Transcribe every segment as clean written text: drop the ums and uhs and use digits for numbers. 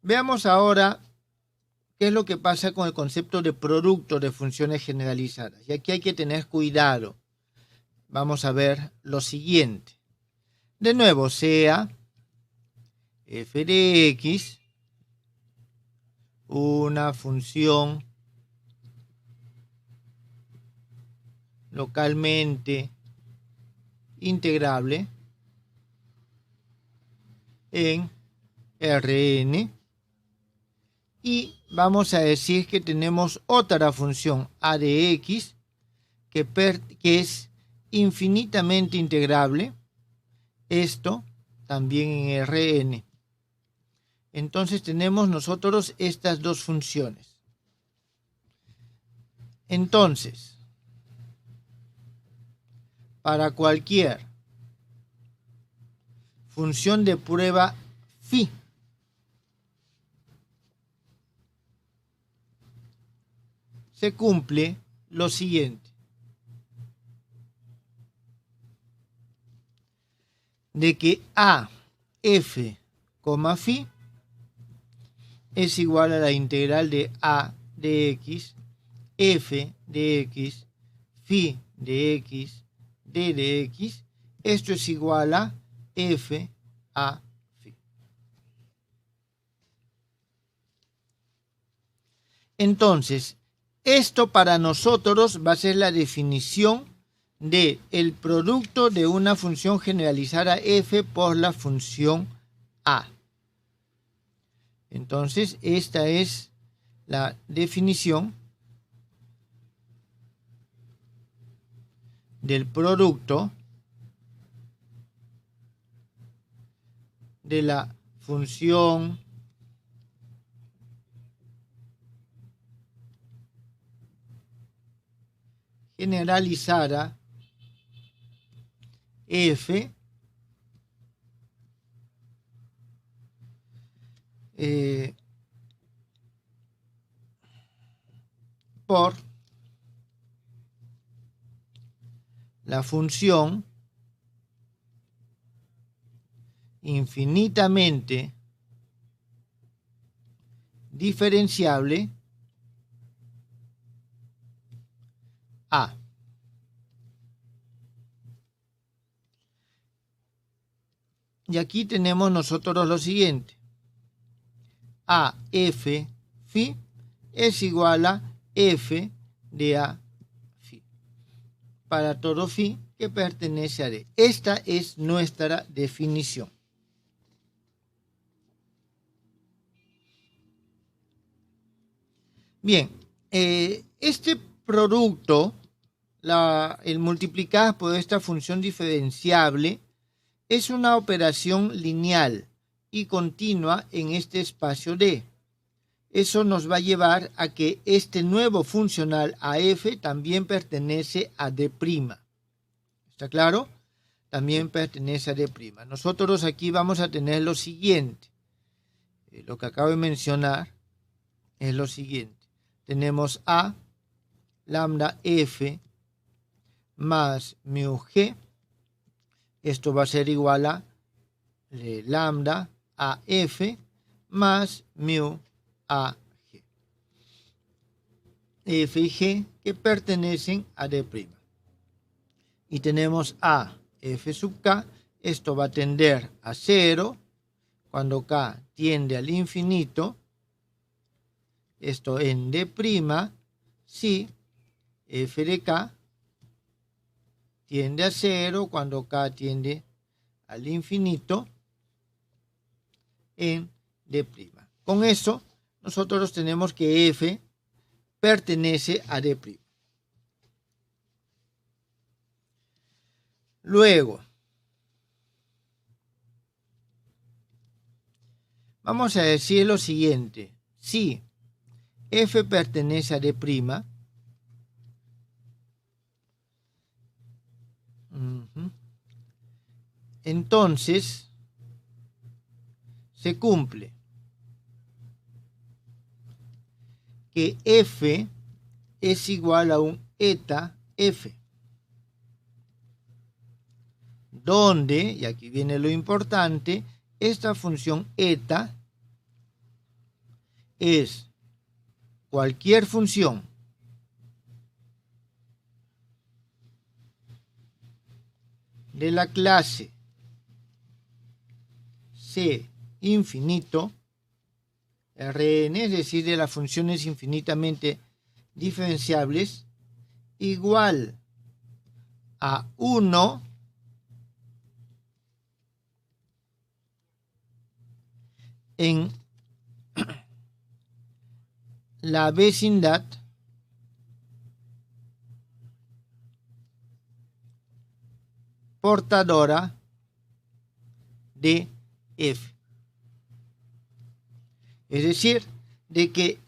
Veamos ahora qué es lo que pasa con el concepto de producto de funciones generalizadas. Y aquí hay que tener cuidado. Vamos a ver lo siguiente. De nuevo, sea f de x una función localmente integrable en Rn, y vamos a decir que tenemos otra función a de x que es infinitamente integrable, esto también en Rn. Entonces tenemos nosotros estas dos funciones. Entonces, para cualquier función de prueba phi se cumple lo siguiente: de que a f, phi es igual a la integral de a de x, f de x, phi de x, d de x. Esto es igual a f a phi. Entonces, esto para nosotros va a ser la definición de el producto de una función generalizada f por la función a. Entonces, esta es la definición del producto de la función generalizada f por la función infinitamente diferenciable a. Y aquí tenemos nosotros lo siguiente: a f phi es igual a f de a phi para todo phi que pertenece a D. Esta es nuestra definición. Bien, este producto, el multiplicado por esta función diferenciable, es una operación lineal y continua en este espacio D. Eso nos va a llevar a que este nuevo funcional AF también pertenece a D'. ¿Está claro? También pertenece a D'. Nosotros aquí vamos a tener lo siguiente. Lo que acabo de mencionar es lo siguiente. Tenemos A lambda F más mu G. Esto va a ser igual a lambda AF más mu a G. F y G que pertenecen a D'. Y tenemos A F sub K. Esto va a tender a 0 cuando K tiende al infinito. Esto en D', si F de K tiende a 0 cuando K tiende al infinito en D'. Con eso, nosotros tenemos que F pertenece a D'. Luego, vamos a decir lo siguiente: si F pertenece a D', entonces se cumple que F es igual a un eta F, donde, y aquí viene lo importante, esta función eta es cualquier función de la clase C infinito, Rn, es decir, de las funciones infinitamente diferenciables, igual a 1 en la vecindad portadora de f. Es decir, de que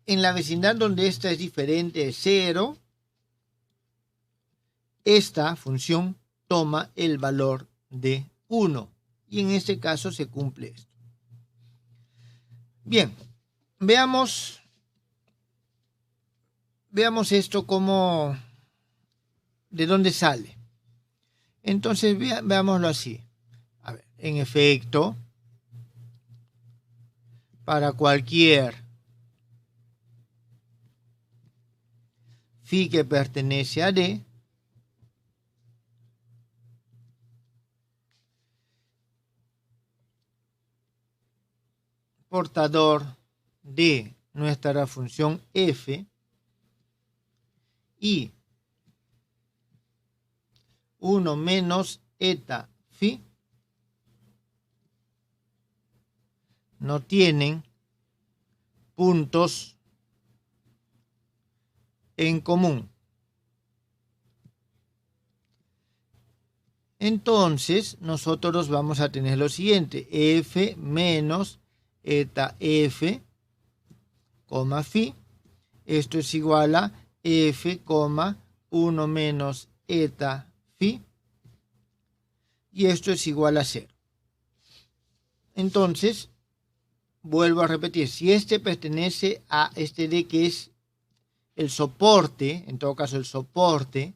en la vecindad donde esta es diferente de 0, esta función toma el valor de 1. Y en este caso se cumple esto. Bien, veamos esto como de dónde sale. Entonces veámoslo así. A ver, en efecto, para cualquier phi que pertenece a D, portador de nuestra función f, y 1 menos eta phi no tienen puntos en común. Entonces nosotros vamos a tener lo siguiente: f menos eta f, phi. Esto es igual a f, 1 menos eta phi. Y esto es igual a 0. Entonces, vuelvo a repetir, si este pertenece a este D, que es el soporte, en todo caso el soporte,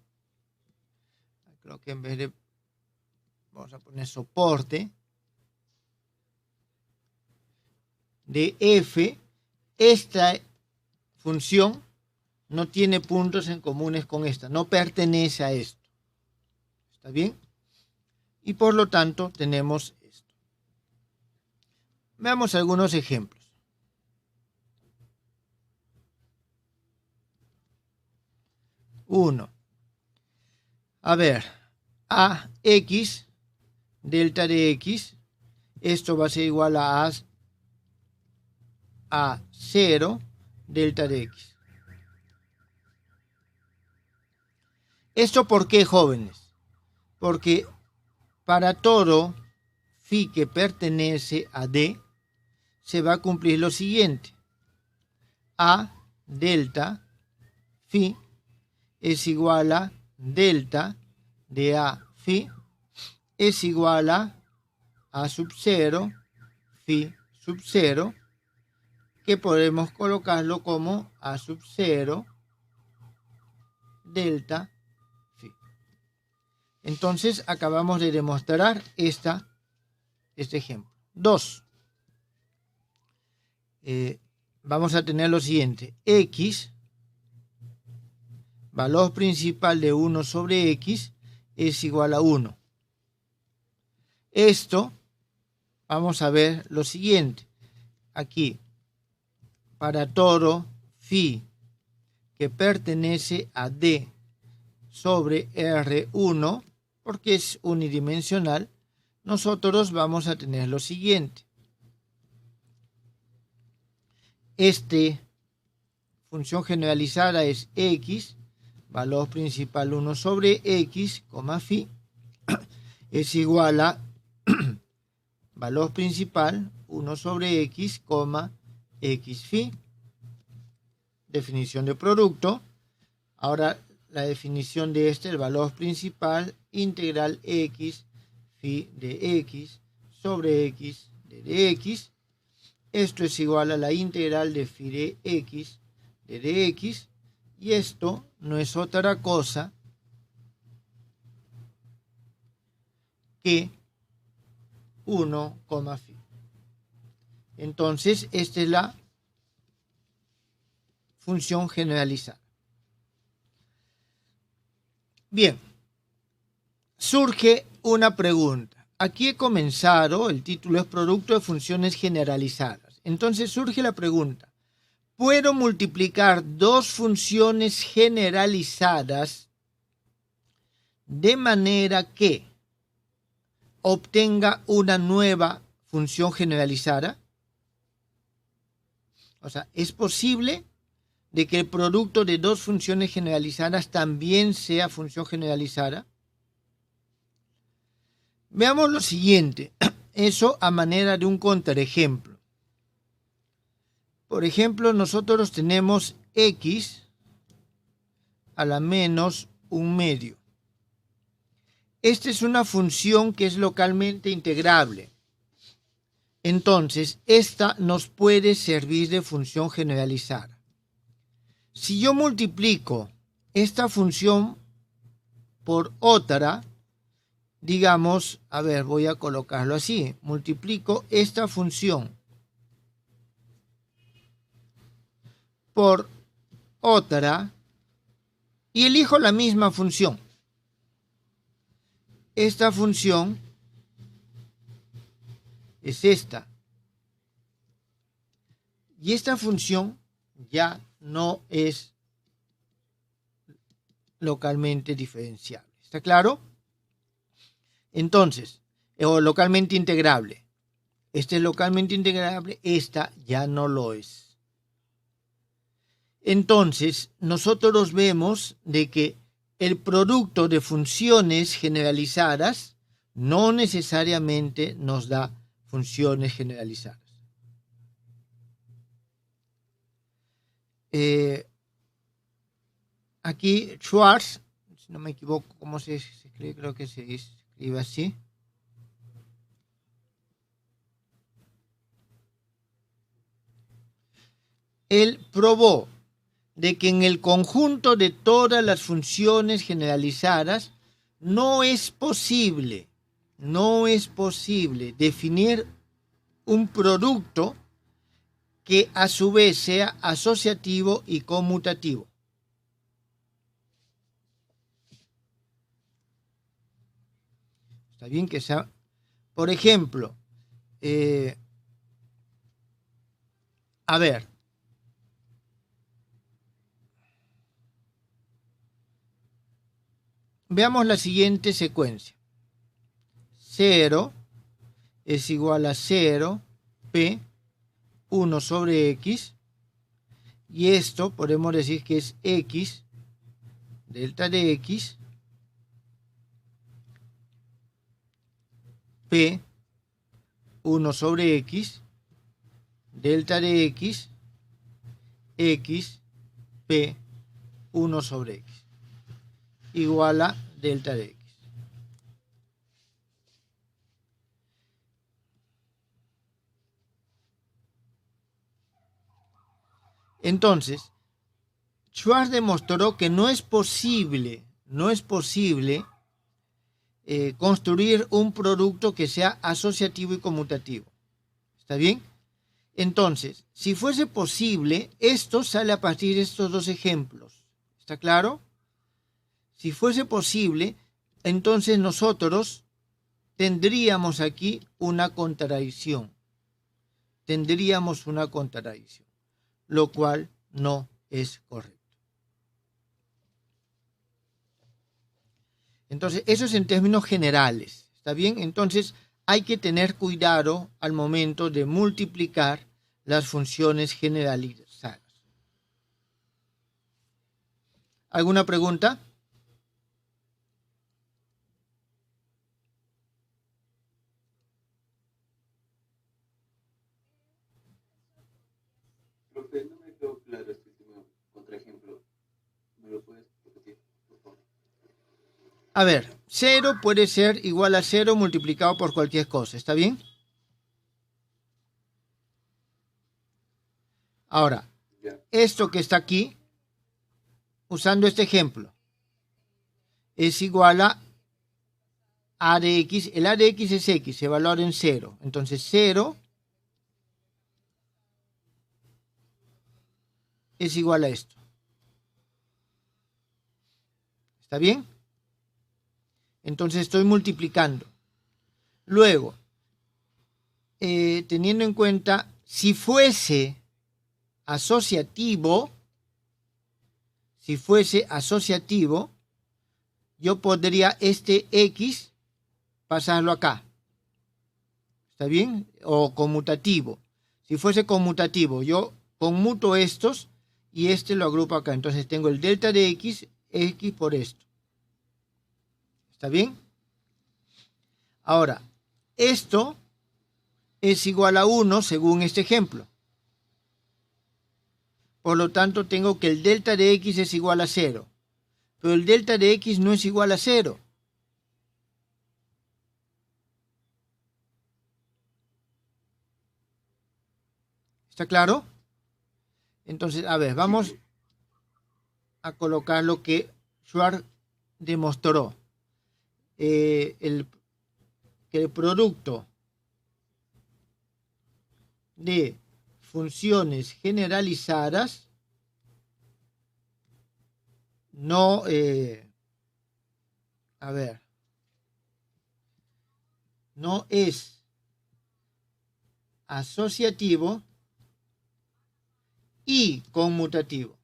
creo que en vez de, vamos a poner soporte, de f, esta función no tiene puntos en comunes con esta, no pertenece a esto. ¿Está bien? Y por lo tanto tenemos esto. Veamos algunos ejemplos. Uno. A ver, a x, delta de x, esto va a ser igual a 0, delta de x. ¿Esto por qué, jóvenes? Porque para todo phi que pertenece a D, se va a cumplir lo siguiente: a delta phi es igual a delta de a phi es igual a sub 0 phi sub 0, que podemos colocarlo como a sub 0 delta phi. Entonces acabamos de demostrar este ejemplo. 2. Vamos a tener lo siguiente: x, valor principal de 1 sobre x, es igual a 1. Esto, vamos a ver lo siguiente. Aquí, para todo phi que pertenece a D sobre R1, porque es unidimensional, nosotros vamos a tener lo siguiente. Función generalizada es x, valor principal 1 sobre x, phi, es igual a valor principal 1 sobre x, x phi. Definición de producto. Ahora la definición de el valor principal, integral x phi de x sobre x de dx. Esto es igual a la integral de phi de x de dx, y esto no es otra cosa que 1, phi. Entonces, esta es la función generalizada. Bien, surge una pregunta. Aquí he comenzado, el título es Producto de funciones generalizadas. Entonces surge la pregunta, ¿puedo multiplicar dos funciones generalizadas de manera que obtenga una nueva función generalizada? O sea, ¿es posible de que el producto de dos funciones generalizadas también sea función generalizada? Veamos lo siguiente, eso a manera de un contraejemplo. Por ejemplo, nosotros tenemos x a la menos un medio. Esta es una función que es localmente integrable. Entonces, esta nos puede servir de función generalizada. Si yo multiplico esta función por otra, digamos, a ver, voy a colocarlo así, multiplico esta función por otra y elijo la misma función. Esta función es esta. Y esta función ya no es localmente diferenciable. ¿Está claro? Entonces, o localmente integrable. Este es localmente integrable, esta ya no lo es. Entonces, nosotros vemos de que el producto de funciones generalizadas no necesariamente nos da funciones generalizadas. Aquí Schwarz, si no me equivoco, ¿cómo se escribe? Creo que se escribe así. Él probó de que en el conjunto de todas las funciones generalizadas no es posible definir un producto que a su vez sea asociativo y conmutativo. Está bien que sea, por ejemplo, a ver, veamos la siguiente secuencia. 0 es igual a 0, P, 1 sobre X, y esto podemos decir que es X, delta de X, P, 1 sobre X, delta de X, X, P, 1 sobre X, igual a delta de X. Entonces, Schwarz demostró que no es posible construir un producto que sea asociativo y conmutativo. ¿Está bien? Entonces, si fuese posible, esto sale a partir de estos dos ejemplos. ¿Está claro? Si fuese posible, entonces nosotros tendríamos aquí una contradicción. Lo cual no es correcto. Entonces, eso es en términos generales, ¿está bien? Entonces, hay que tener cuidado al momento de multiplicar las funciones generalizadas. ¿Alguna pregunta? Profe, no me quedó claro este último contraejemplo. ¿Me lo puedes repetir, por favor? A ver, 0 puede ser igual a 0 multiplicado por cualquier cosa, ¿está bien? Ahora, esto que está aquí, usando este ejemplo, es igual a a de x. El a de x es x, se valora en 0. Entonces 0 es igual a esto. ¿Está bien? Entonces estoy multiplicando. Luego, teniendo en cuenta, si fuese asociativo, yo podría este X pasarlo acá. ¿Está bien? O conmutativo. Si fuese conmutativo, yo conmuto estos y este lo agrupo acá. Entonces tengo el delta de X por esto. ¿Está bien? Ahora, esto es igual a 1 según este ejemplo. Por lo tanto, tengo que el delta de X es igual a 0. Pero el delta de X no es igual a 0. ¿Está claro? Entonces, a ver, vamos a colocar lo que Schwarz demostró. Que el producto de funciones generalizadas no, no es asociativo y conmutativo.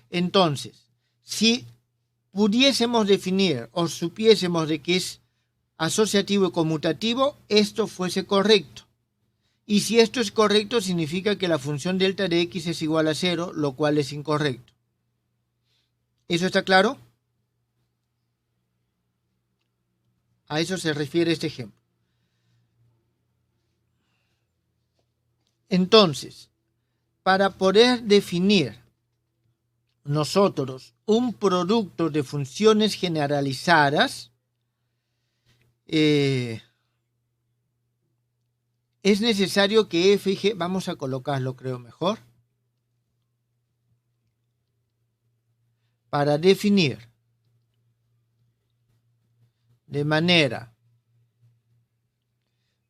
Entonces, si pudiésemos definir o supiésemos de que es asociativo y conmutativo, esto fuese correcto. Y si esto es correcto, significa que la función delta de X es igual a 0, lo cual es incorrecto. ¿Eso está claro? A eso se refiere este ejemplo. Entonces, para poder definir nosotros un producto de funciones generalizadas, es necesario que f y g, vamos a colocarlo creo mejor, para definir de manera,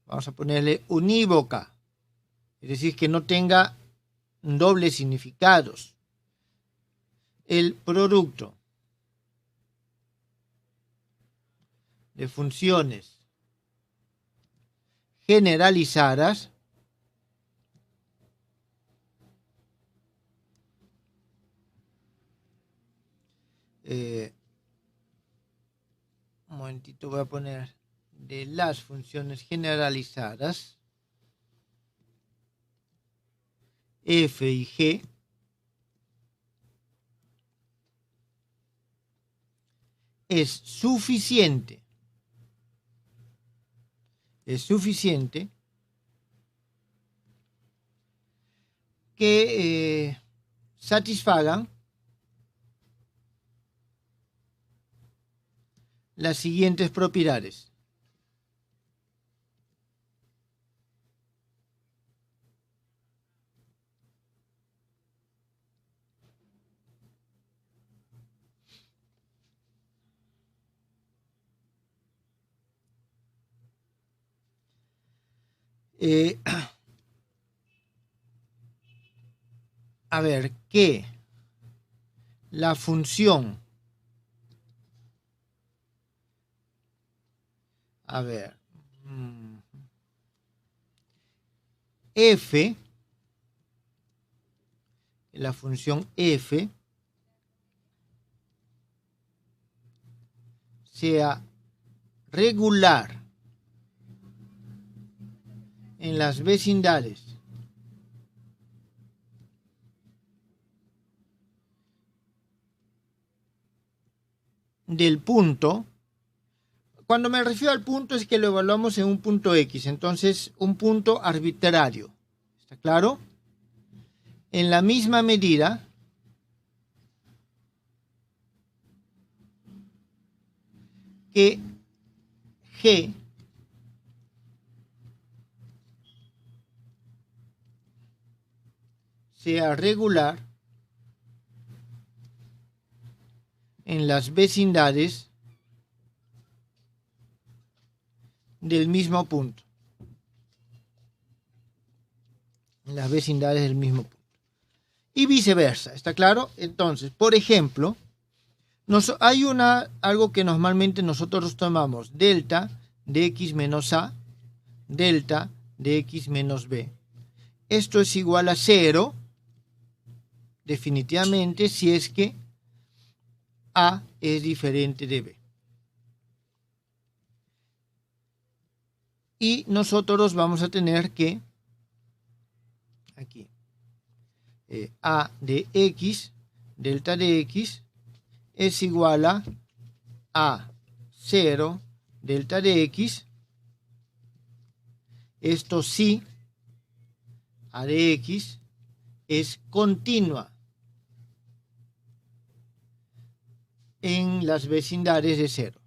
vamos a ponerle unívoca, es decir, que no tenga dobles significados, el producto de funciones generalizadas un momentito, voy a poner de las funciones generalizadas f y g es suficiente que satisfagan las siguientes propiedades. A ver, que la función, f, la función f sea regular en las vecindades del punto. Cuando me refiero al punto es que lo evaluamos en un punto X, entonces un punto arbitrario. ¿Está claro? En la misma medida que G sea regular en las vecindades del mismo punto. en las vecindades del mismo punto. Y viceversa, ¿está claro? Entonces, por ejemplo, hay algo que normalmente nosotros tomamos, delta de x menos a, delta de x menos b. Esto es igual a 0, definitivamente, si es que a es diferente de b. Y nosotros vamos a tener que, aquí, a de x, delta de x, es igual a 0, delta de x. Esto sí, a de x es continua en las vecindades de 0.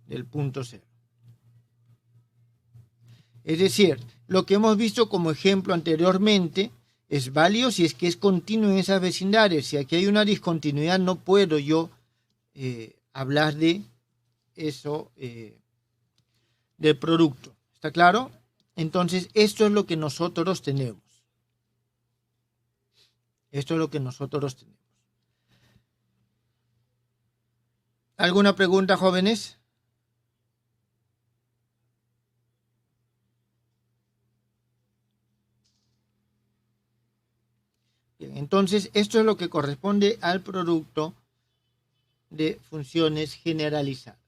Del punto 0. Es decir, lo que hemos visto como ejemplo anteriormente es válido si es que es continuo en esas vecindades. Si aquí hay una discontinuidad, no puedo yo hablar de eso, del producto. ¿Está claro? Entonces, esto es lo que nosotros tenemos. Esto es lo que nosotros tenemos. ¿Alguna pregunta, jóvenes? Bien, entonces, esto es lo que corresponde al producto de funciones generalizadas.